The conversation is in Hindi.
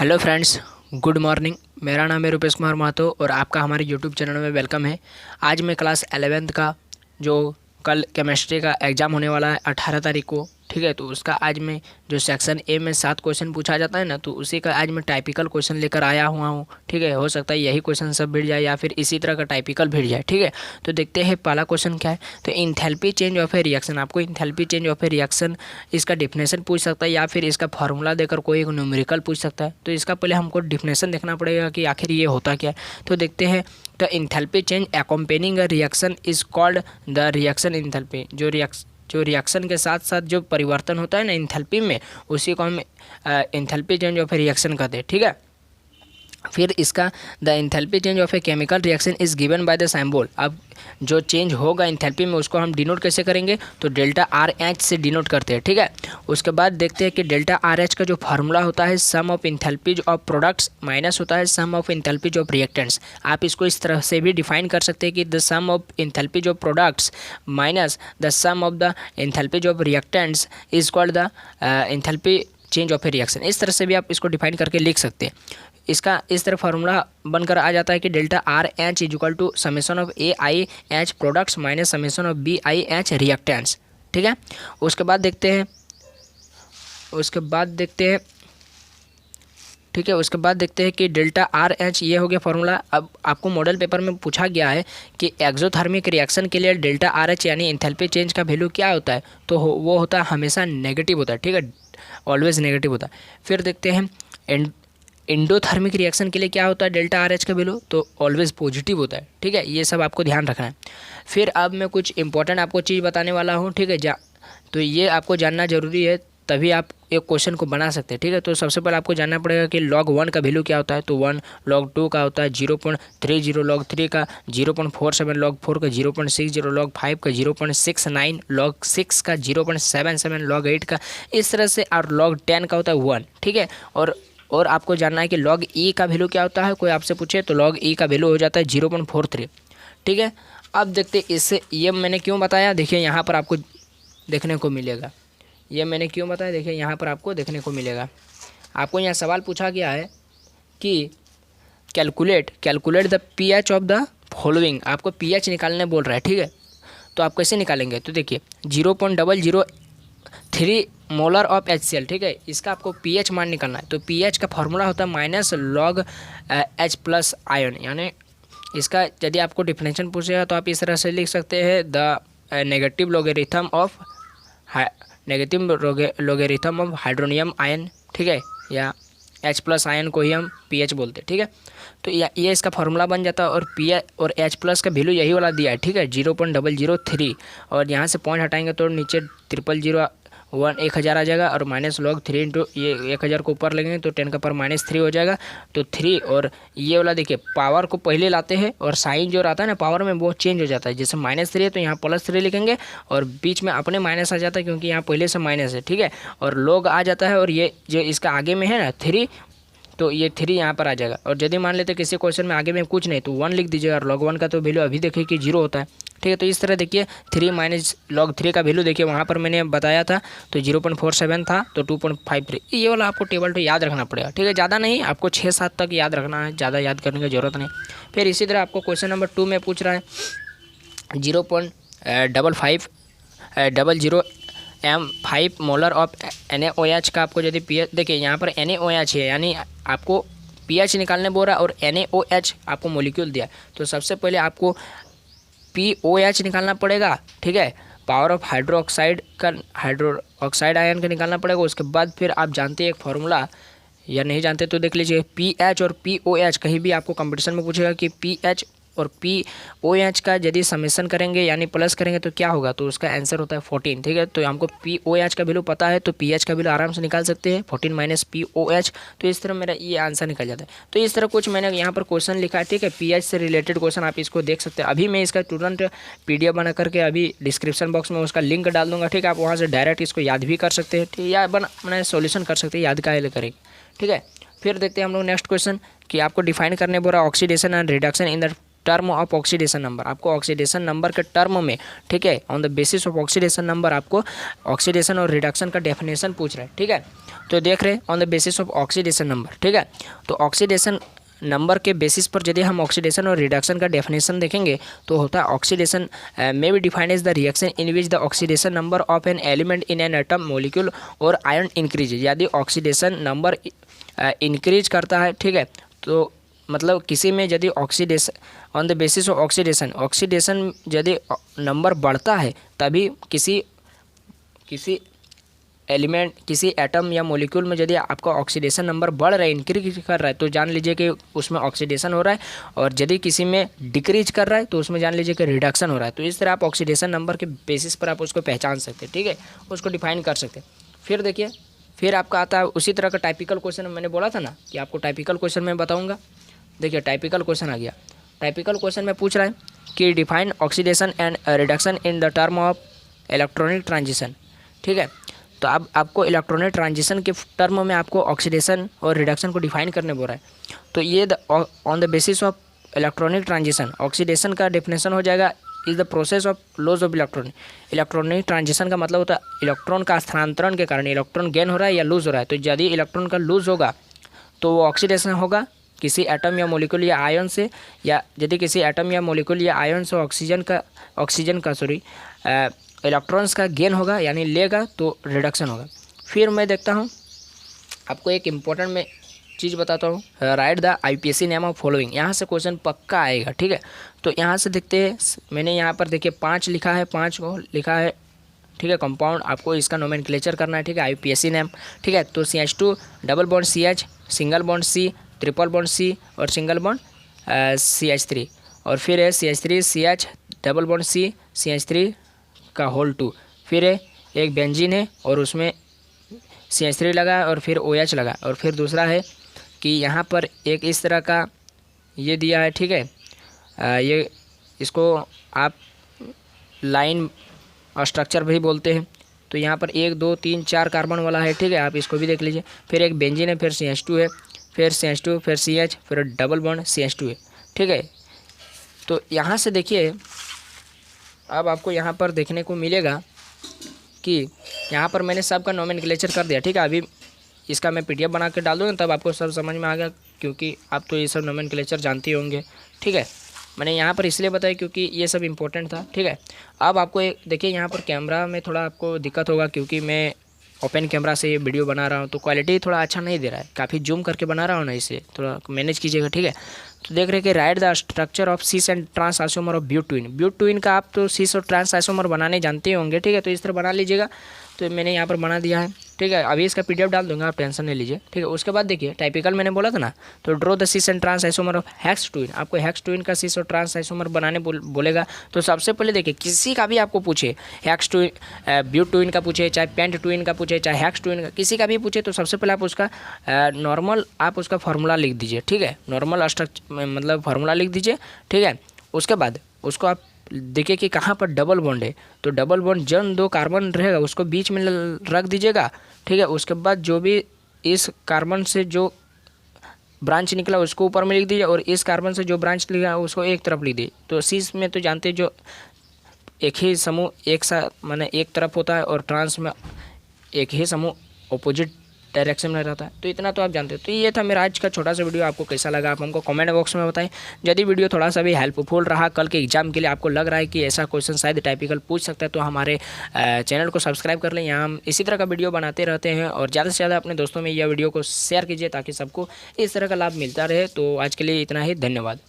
Hello friends, good morning. मेरा नाम है रुपेश कुमार महतो और आपका हमारे यूट्यूब चैनल में वेलकम है। आज मैं क्लास 11th का जो कल केमिस्ट्री का एग्ज़ाम होने वाला है 18 तारीख को, ठीक है। तो उसका आज मैं जो सेक्शन ए में 7 क्वेश्चन पूछा जाता है ना, तो उसी का आज मैं टाइपिकल क्वेश्चन लेकर आया हुआ हूँ, ठीक है। हो सकता है यही क्वेश्चन सब भिड़ जाए या फिर इसी तरह का टाइपिकल भिड़ जाए, ठीक है। तो देखते हैं पहला क्वेश्चन क्या है। तो enthalpy change of a reaction, आपको enthalpy change of a reaction इसका डिफिनेशन पूछ सकता है या फिर इसका फार्मूला देकर कोई एक न्यूमेरिकल पूछ सकता है। तो इसका पहले हमको डिफिनेशन देखना पड़ेगा कि आखिर ये होता क्या है। तो देखते हैं। The enthalpy change accompanying a reaction is called the reaction enthalpy. जो रिएक्शन के साथ साथ जो परिवर्तन होता है ना इंथैल्पी में, उसी को हम enthalpy change of a reaction कहते हैं, ठीक है। फिर इसका the enthalpy change of a chemical reaction is given by the symbol. अब जो चेंज होगा इंथैल्पी में उसको हम डिनोट कैसे करेंगे, तो डेल्टा आर एच से डिनोट करते हैं, ठीक है। उसके बाद देखते हैं कि डेल्टा आर एच का जो फार्मूला होता है sum of enthalpies of products minus होता है sum of enthalpies of reactants. आप इसको इस तरह से भी डिफाइन कर सकते हैं कि the sum of enthalpies of products minus the sum of the enthalpies of reactants is called the enthalpy change of a reaction. इस तरह से भी आप इसको डिफाइन करके लिख सकते हैं। इसका इस तरह फार्मूला बनकर आ जाता है कि delta R H is equal to summation of A I H products minus summation of B I H reactants, ठीक है। उसके बाद देखते हैं ठीक है। उसके बाद देखते हैं कि डेल्टा आर एच ये हो गया फार्मूला। अब आपको मॉडल पेपर में पूछा गया है कि एक्सोथर्मिक रिएक्शन के लिए डेल्टा आर एच यानी इंथैल्पी चेंज का वैल्यू क्या होता है, तो वो होता है हमेशा नेगेटिव होता है, ठीक है, ऑलवेज नेगेटिव होता है। फिर देखते हैं एंडोथर्मिक रिएक्शन के लिए क्या होता है डेल्टा आर एच का वैल्यू, तो ऑलवेज पॉजिटिव होता है, ठीक है। ये सब आपको ध्यान रखना है। फिर अब मैं कुछ इंपॉर्टेंट आपको चीज़ बताने वाला हूँ, ठीक है। तो ये आपको जानना जरूरी है, तभी आप एक क्वेश्चन को बना सकते हैं, ठीक है। तो सबसे पहले आपको जानना पड़ेगा कि log 1 का वैल्यू क्या होता है। तो 1 log 2 का होता है 0.30, log 3 का 0.47, log 4 का 0.60, log 5 का 0.69, log 6 का 0.77, log 8 का इस तरह से, और log 10 का होता है 1, ठीक है। और आपको जानना है कि log e का वैल्यू क्या होता है। कोई आपसे पूछे तो log e का वैल्यू हो जाता है 0.43, ठीक है। अब देखते इससे ये मैंने क्यों बताया, देखिए यहाँ पर आपको देखने को मिलेगा। ये मैंने क्यों बताया, देखिए यहाँ पर आपको देखने को मिलेगा। आपको यहाँ सवाल पूछा गया है कि calculate the pH of the following. आपको पीएच निकालने बोल रहा है, ठीक है। तो आप कैसे निकालेंगे, तो देखिए 0.003 मोलर ऑफ HCl, ठीक है। इसका आपको पीएच मान निकालना है। तो पीएच का फॉर्मूला होता है minus log H plus ion, यानी इसका यदि आपको डिफिनेशन पूछेगा तो आप इस तरह से लिख सकते हैं the negative logarithm of hydronium ion, ठीक है, या H प्लस आयन को ही हम पीएच बोलते हैं, ठीक है। तो ये इसका फार्मूला बन जाता है और पीएच और H प्लस का वैल्यू यही वाला दिया है, ठीक है, 0.003। और यहाँ से पॉइंट हटाएंगे तो नीचे 1000 आ जाएगा, और माइनस log 3 इंटू ये 1000 को ऊपर लगेंगे तो 10 का पावर -3 हो जाएगा। तो 3 और ये वाला देखिए पावर को पहले लाते हैं और साइन जो रहता है ना पावर में वो चेंज हो जाता है। जैसे -3 है तो यहाँ +3 लिखेंगे और बीच में अपने माइनस आ जाता है क्योंकि यहाँ पहले से माइनस है, ठीक है। और log आ जाता है और ये जो इसका आगे में है ना 3, तो ये 3 यहाँ पर आ जाएगा। और यदि मान लेते किसी क्वेश्चन में आगे में कुछ नहीं तो 1 लिख दीजिएगा, और log 1 का तो वैल्यू अभी देखिए कि 0 होता है, ठीक है। तो इस तरह देखिए 3 माइनस log 3 का वैल्यू देखिए वहाँ पर मैंने बताया था तो 0.47 था, तो 2.53। ये वाला आपको टेबल तो याद रखना पड़ेगा, ठीक है। ज़्यादा नहीं, आपको 6-7 तक याद रखना है, ज़्यादा याद करने की ज़रूरत नहीं। फिर इसी तरह आपको क्वेश्चन नंबर 2 में पूछ रहा है 0.5500 M5 मोलर ऑफ NaOH का आपको यदि पीएच, देखिए यहाँ पर NaOH है यानी आपको पीएच निकालने बोल रहा है और NaOH आपको मोलिक्यूल दिया। तो सबसे पहले आपको POH निकालना पड़ेगा, ठीक है, पावर ऑफ हाइड्रोक्साइड आयन का निकालना पड़ेगा। उसके बाद फिर आप जानते हैं एक फार्मूला, या नहीं जानते तो देख लीजिए, PH और POH कहीं भी आपको कंपटीशन में पूछेगा कि PH और POH का यदि समेशन करेंगे यानी प्लस करेंगे तो क्या होगा, तो उसका आंसर होता है 14, ठीक है। तो हमको POH का वैल्यू पता है तो PH का वैल्यू आराम से निकाल सकते हैं, 14 माइनस POH। तो इस तरह मेरा ये आंसर निकल जाता है। तो इस तरह कुछ मैंने यहाँ पर क्वेश्चन लिखा है, ठीक है, PH से रिलेटेड क्वेश्चन आप इसको देख सकते हैं। अभी मैं इसका तुरंत PDF बना करके अभी डिस्क्रिप्शन बॉक्स में उसका लिंक डाल दूँगा, ठीक है। आप वहाँ से डायरेक्ट इसको याद भी कर सकते हैं, ठीक है, या मैंने सोल्यूशन कर सकते हैं, याद का करेंगे, ठीक है। फिर देखते हैं हम लोग नेक्स्ट क्वेश्चन कि आपको डिफाइन करने बोला oxidation and reduction in the term of oxidation number, आपको ऑक्सीडेशन नंबर के टर्म में, ठीक है, on the basis of oxidation number आपको ऑक्सीडेशन और रिडक्शन का डेफिनेशन पूछ रहे हैं, ठीक है। तो देख रहे हैं on the basis of oxidation number, ठीक है। तो ऑक्सीडेशन नंबर के बेसिस पर यदि हम ऑक्सीडेशन और रिडक्शन का डेफिनेशन देखेंगे तो होता है ऑक्सीडेशन में be defined as the reaction in which the oxidation number of an element in an atom molecule और आयन इंक्रीज। यदि ऑक्सीडेशन नंबर इंक्रीज करता है, ठीक है, तो मतलब किसी में यदि oxidation on the basis of oxidation यदि नंबर बढ़ता है तभी किसी एलिमेंट, किसी एटम या मॉलिक्यूल में यदि आपका ऑक्सीडेशन नंबर बढ़ रहा है, इंक्रीज कर रहा है, तो जान लीजिए कि उसमें ऑक्सीडेशन हो रहा है। और यदि किसी में डिक्रीज कर रहा है तो उसमें जान लीजिए कि रिडक्शन हो रहा है। तो इस तरह आप ऑक्सीडेशन नंबर के बेसिस पर आप उसको पहचान सकते हैं, ठीक है, उसको डिफाइन कर सकते हैं। फिर देखिए, फिर आपका आता है उसी तरह का टाइपिकल क्वेश्चन। मैंने बोला था ना कि आपको टाइपिकल क्वेश्चन मैं बताऊँगा। देखिए टाइपिकल क्वेश्चन आ गया। टाइपिकल क्वेश्चन में पूछ रहा है कि define oxidation and reduction in the term of electronic transition, ठीक है। तो अब आपको इलेक्ट्रॉनिक ट्रांजिशन के टर्म में आपको ऑक्सीडेशन और रिडक्शन को डिफाइन करने बोल रहा है। तो ये on the basis of electronic transition, oxidation का डेफिनेशन हो जाएगा is the process of loss of electron. Electronic transition का मतलब होता है इलेक्ट्रॉन का स्थानांतरण के कारण इलेक्ट्रॉन गेन हो रहा है या लूज हो रहा है। तो यदि इलेक्ट्रॉन का लूज होगा तो वो ऑक्सीडेशन होगा किसी एटम या मॉलिक्यूल या आयन से, या यदि किसी एटम या मॉलिक्यूल या आयन से ऑक्सीजन का इलेक्ट्रॉन्स का गेन होगा यानी लेगा तो रिडक्शन होगा। फिर मैं देखता हूँ आपको एक इम्पोर्टेंट में चीज़ बताता हूँ, right the IPSC name of following. यहाँ से क्वेश्चन पक्का आएगा, ठीक है। तो यहाँ से देखते हैं, मैंने यहाँ पर देखिए 5 लिखा है, 5 को लिखा है, ठीक है। कंपाउंड आपको इसका नोमेनक्लेचर करना है, ठीक है, आईपीएससी नेम, ठीक है। तो CH2 double bond CH, single bond C, triple bond C और सिंगल बॉन्ड CH3, और फिर है CH3 CH double bond C CH3 का होल 2। फिर है एक बेंजीन है और उसमें CH3 लगा है और फिर OH लगा, और फिर दूसरा है कि यहाँ पर एक इस तरह का ये दिया है, ठीक है। ये इसको आप लाइन स्ट्रक्चर भी बोलते हैं। तो यहाँ पर 1 2 3 4 कार्बन वाला है, ठीक है, आप इसको भी देख लीजिए। फिर एक बेंजीन है, फिर CH2 है, फिर CH2, फिर CH, फिर डबल बॉन्ड CH2 है, ठीक है। तो यहाँ से देखिए, अब आपको यहाँ पर देखने को मिलेगा कि यहाँ पर मैंने सबका नोमेनक्लेचर कर दिया, ठीक है। अभी इसका मैं PDF बना के डाल दूँगा तब आपको सब समझ में आ गया, क्योंकि आप तो ये सब नोमेनक्लेचर जानते ही होंगे, ठीक है। मैंने यहाँ पर इसलिए बताया क्योंकि ये सब इंपॉर्टेंट था, ठीक है। अब आपको एक देखिए, यहाँ पर कैमरा में थोड़ा आपको दिक्कत होगा क्योंकि मैं ओपन कैमरा से ये वीडियो बना रहा हूँ, तो क्वालिटी थोड़ा अच्छा नहीं दे रहा है, काफ़ी जूम करके बना रहा हूँ ना, इसे थोड़ा मैनेज कीजिएगा, ठीक है। तो देख रहे हैं कि write the structure of cis and trans isomer of butane. Butane का आप तो सीस और ट्रांस आइसोमर बनाने जानते होंगे, ठीक है। तो इस तरह बना लीजिएगा। तो मैंने यहाँ पर बना दिया है, ठीक है। अभी इसका PDF डाल दूंगा, आप टेंशन नहीं लीजिए, ठीक है। उसके बाद देखिए टाइपिकल मैंने बोला था ना, तो draw the cis and trans isomer of hex twin. आपको हेक्स ट्विन का सीस और ट्रांस आइसोमर बनाने बोलेगा। तो सबसे पहले देखिए, किसी का भी आपको पूछे, हेक्स ट्विन, ब्यूटेन का पूछे, चाहे पेंट ट्विन का पूछे, चाहे हेक्स ट्विन का, किसी का भी पूछे, तो सबसे पहले आप उसका नॉर्मल आप उसका फार्मूला लिख दीजिए, ठीक है। नॉर्मल स्ट्रक्चर मतलब फार्मूला लिख दीजिए, ठीक है। उसके बाद उसको आप देखिए कि कहाँ पर डबल बॉन्ड है, तो डबल बॉन्ड जन 2 कार्बन रहेगा उसको बीच में रख दीजिएगा, ठीक है। उसके बाद जो भी इस कार्बन से जो ब्रांच निकला उसको ऊपर में लिख दीजिए, और इस कार्बन से जो ब्रांच निकला उसको एक तरफ लिख दीजिए। तो सीस में तो जानते हैं जो एक ही समूह एक साथ माने एक तरफ होता है, और ट्रांस में एक ही समूह अपोजिट डायरेक्शन में रहता है। तो इतना तो आप जानते हो। तो ये था मेरा आज का छोटा सा वीडियो। आपको कैसा लगा आप हमको कमेंट बॉक्स में बताएं। यदि वीडियो थोड़ा सा भी हेल्पफुल रहा कल के एग्जाम के लिए, आपको लग रहा है कि ऐसा क्वेश्चन शायद टाइपिकल पूछ सकता है, तो हमारे चैनल को सब्सक्राइब कर लें। यहाँ हम इसी तरह का वीडियो बनाते रहते हैं, और ज़्यादा से ज़्यादा अपने दोस्तों में यह वीडियो को शेयर कीजिए ताकि सबको इस तरह का लाभ मिलता रहे। तो आज के लिए इतना ही, धन्यवाद।